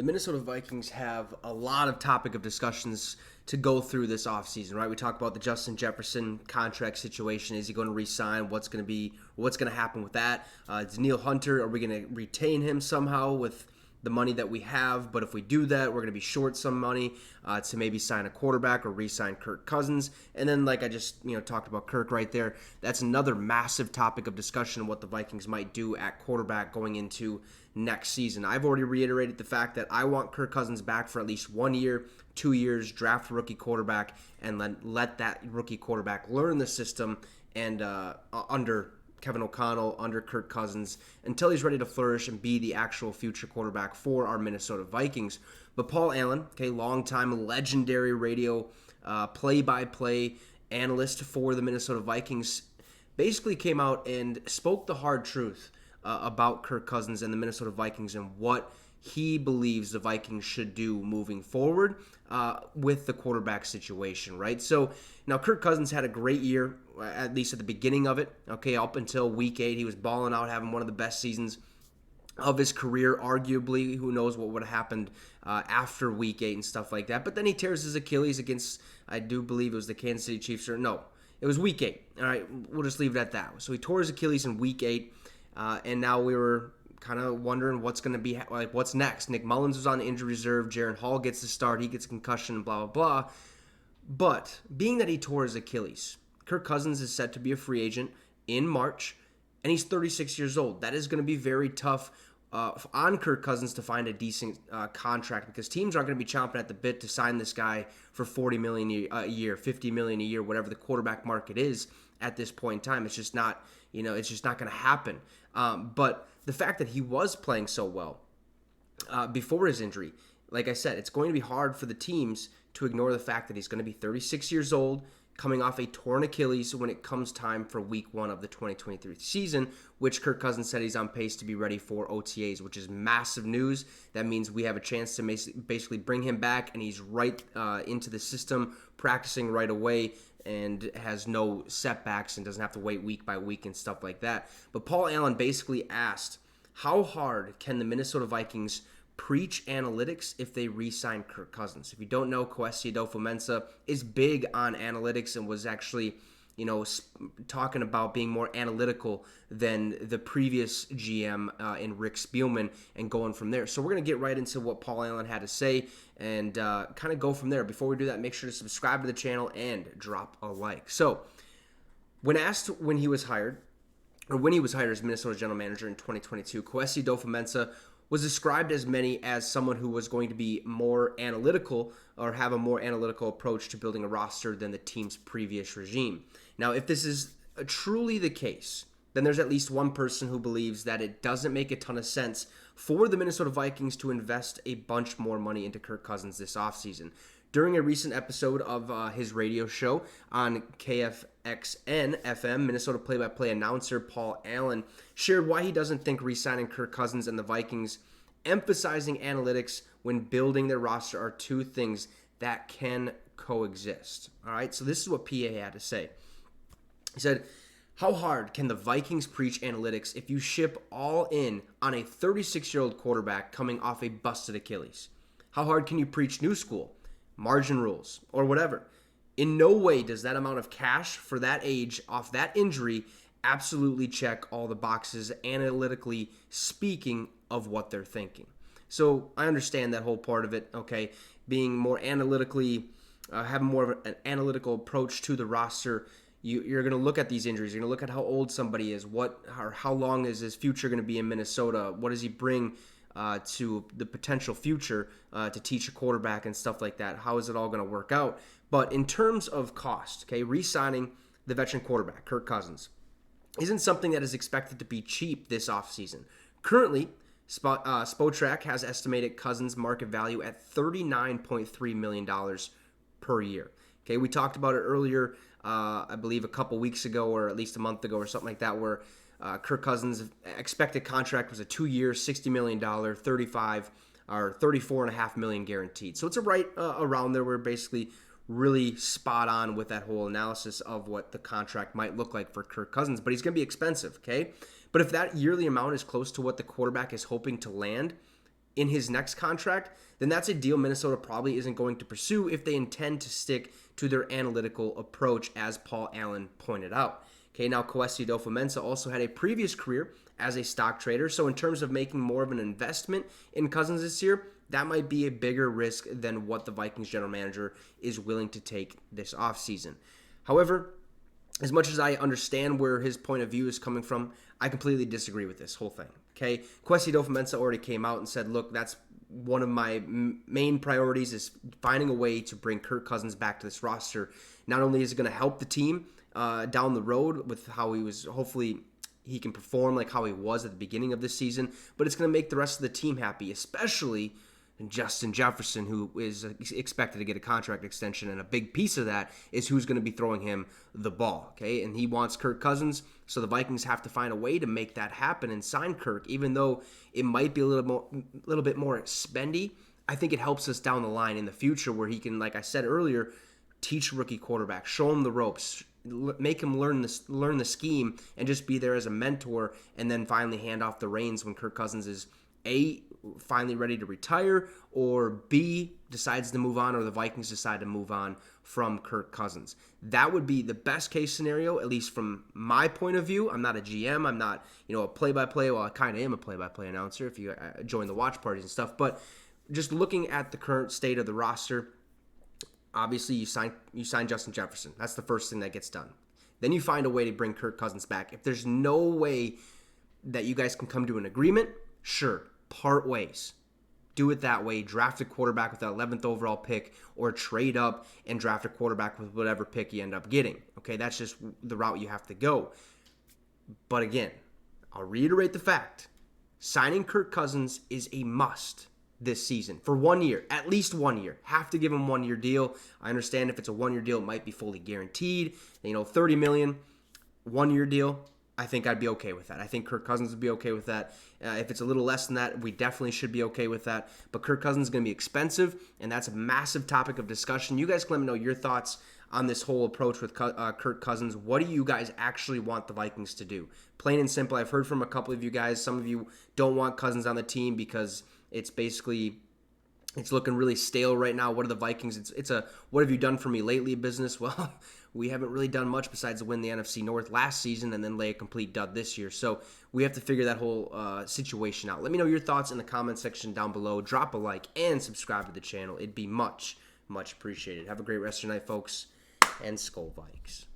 the Minnesota Vikings have a lot of topic of discussions to go through this offseason, right? We talk about the Justin Jefferson contract situation. Is he going to re-sign? What's going to happen with that? It's Neil Hunter. Are we going to retain him somehow with the money that we have? But if we do that, we're going to be short some money to maybe sign a quarterback or re-sign Kirk Cousins. And then, like I just talked about Kirk right there, that's another massive topic of discussion, what the Vikings might do at quarterback going into next season. I've already reiterated the fact that I want Kirk Cousins back for at least 1 year, 2 years, draft a rookie quarterback, and let that rookie quarterback learn the system and under Kevin O'Connell, under Kirk Cousins, until he's ready to flourish and be the actual future quarterback for our Minnesota Vikings. But Paul Allen, longtime legendary radio play-by-play analyst for the Minnesota Vikings, basically came out and spoke the hard truth about Kirk Cousins and the Minnesota Vikings and what he believes the Vikings should do moving forward with the quarterback situation, right? So now Kirk Cousins had a great year, at least at the beginning of it, up until week 8. He was balling out, having one of the best seasons of his career, arguably. Who knows what would have happened after week 8 and stuff like that. But then he tears his Achilles against, I do believe it was the Kansas City Chiefs. No, it was week 8. All right, we'll just leave it at that. So he tore his Achilles in week 8, and now we were kind of wondering what's going to be, what's next. Nick Mullins was on the injury reserve. Jaron Hall gets the start. He gets a concussion, blah, blah, blah. But being that he tore his Achilles, Kirk Cousins is set to be a free agent in March, and he's 36 years old. That is going to be very tough on Kirk Cousins to find a decent contract, because teams aren't going to be chomping at the bit to sign this guy for $40 million a year, $50 million a year, whatever the quarterback market is at this point in time. It's just not, it's just not going to happen. But the fact that he was playing so well before his injury, like I said, it's going to be hard for the teams to ignore the fact that he's going to be 36 years old, coming off a torn Achilles when it comes time for week 1 of the 2023 season, which Kirk Cousins said he's on pace to be ready for OTAs, which is massive news. That means we have a chance to basically bring him back, and he's right into the system, practicing right away, and has no setbacks and doesn't have to wait week by week and stuff like that. But Paul Allen basically asked, how hard can the Minnesota Vikings preach analytics if they re-sign Kirk Cousins? If you don't know, Kwesi Adofo-Mensah is big on analytics and was actually, talking about being more analytical than the previous GM in Rick Spielman, and going from there. So we're going to get right into what Paul Allen had to say and kind of go from there. Before we do that, make sure to subscribe to the channel and drop a like. So when asked when he was hired as Minnesota general manager in 2022, Kwesi Adofo-Mensah was described as someone who was going to be more analytical, or have a more analytical approach to building a roster than the team's previous regime. Now, if this is truly the case, then there's at least one person who believes that it doesn't make a ton of sense for the Minnesota Vikings to invest a bunch more money into Kirk Cousins this offseason. During a recent episode of his radio show on KFXN FM, Minnesota Play-by-Play Announcer Paul Allen shared why he doesn't think re-signing Kirk Cousins and the Vikings emphasizing analytics when building their roster are two things that can coexist. All right, so this is what PA had to say. He said, how hard can the Vikings preach analytics if you ship all in on a 36-year-old quarterback coming off a busted Achilles? How hard can you preach new school, margin rules, or whatever? In no way does that amount of cash for that age off that injury absolutely check all the boxes, analytically speaking, of what they're thinking. So I understand that whole part of it, being more analytically, having more of an analytical approach to the roster. You're going to look at these injuries. You're going to look at how old somebody is, how long is his future going to be in Minnesota, what does he bring to the potential future to teach a quarterback and stuff like that. How is it all going to work out? But in terms of cost, re-signing the veteran quarterback, Kirk Cousins, isn't something that is expected to be cheap this offseason. Currently, Spotrac has estimated Cousins' market value at $39.3 million per year. We talked about it earlier, I believe a couple weeks ago, or at least a month ago or something like that, where Kirk Cousins' expected contract was a 2-year, $60 million, $34.5 million guaranteed. So it's right around there. We're basically really spot on with that whole analysis of what the contract might look like for Kirk Cousins, but he's going to be expensive, But if that yearly amount is close to what the quarterback is hoping to land, in his next contract, then that's a deal Minnesota probably isn't going to pursue if they intend to stick to their analytical approach, as Paul Allen pointed out. Okay, now Kwesi Adofo-Mensah also had a previous career as a stock trader, so in terms of making more of an investment in Cousins this year, that might be a bigger risk than what the Vikings general manager is willing to take this offseason. However, as much as I understand where his point of view is coming from, I completely disagree with this whole thing. Okay, Kwesi Adofo-Mensah already came out and said, look, that's one of my main priorities is finding a way to bring Kirk Cousins back to this roster. Not only is it going to help the team down the road with how he was, hopefully he can perform like how he was at the beginning of this season, but it's going to make the rest of the team happy, especially Justin Jefferson, who is expected to get a contract extension, and a big piece of that is who's going to be throwing him the ball, okay? And he wants Kirk Cousins, so the Vikings have to find a way to make that happen and sign Kirk, even though it might be a little bit more spendy. I think it helps us down the line in the future where he can, like I said earlier, teach rookie quarterback, show him the ropes, make him learn the scheme, and just be there as a mentor, and then finally hand off the reins when Kirk Cousins is A, finally ready to retire, or B, decides to move on, or the Vikings decide to move on from Kirk Cousins. That would be the best case scenario, at least from my point of view. I'm not a GM. I'm not, a play-by-play. Well, I kind of am a play-by-play announcer if you join the watch parties and stuff. But just looking at the current state of the roster, obviously you sign Justin Jefferson. That's the first thing that gets done. Then you find a way to bring Kirk Cousins back. If there's no way that you guys can come to an agreement, sure, part ways. Do it that way. Draft a quarterback with the 11th overall pick, or trade up and draft a quarterback with whatever pick you end up getting. Okay, that's just the route you have to go. But again, I'll reiterate the fact, signing Kirk Cousins is a must this season for 1 year, at least 1 year. Have to give him 1 year deal. I understand if it's a 1 year deal, it might be fully guaranteed. $30 million, 1 year deal. I think I'd be okay with that. I think Kirk Cousins would be okay with that. If it's a little less than that, we definitely should be okay with that. But Kirk Cousins is going to be expensive, and that's a massive topic of discussion. You guys can let me know your thoughts on this whole approach with Kirk Cousins. What do you guys actually want the Vikings to do? Plain and simple, I've heard from a couple of you guys. Some of you don't want Cousins on the team because it's looking really stale right now. What are the Vikings? It's a what have you done for me lately business. Well, we haven't really done much besides win the NFC North last season and then lay a complete dud this year. So we have to figure that whole situation out. Let me know your thoughts in the comment section down below. Drop a like and subscribe to the channel. It'd be much, much appreciated. Have a great rest of your night, folks, and Skol Vikes.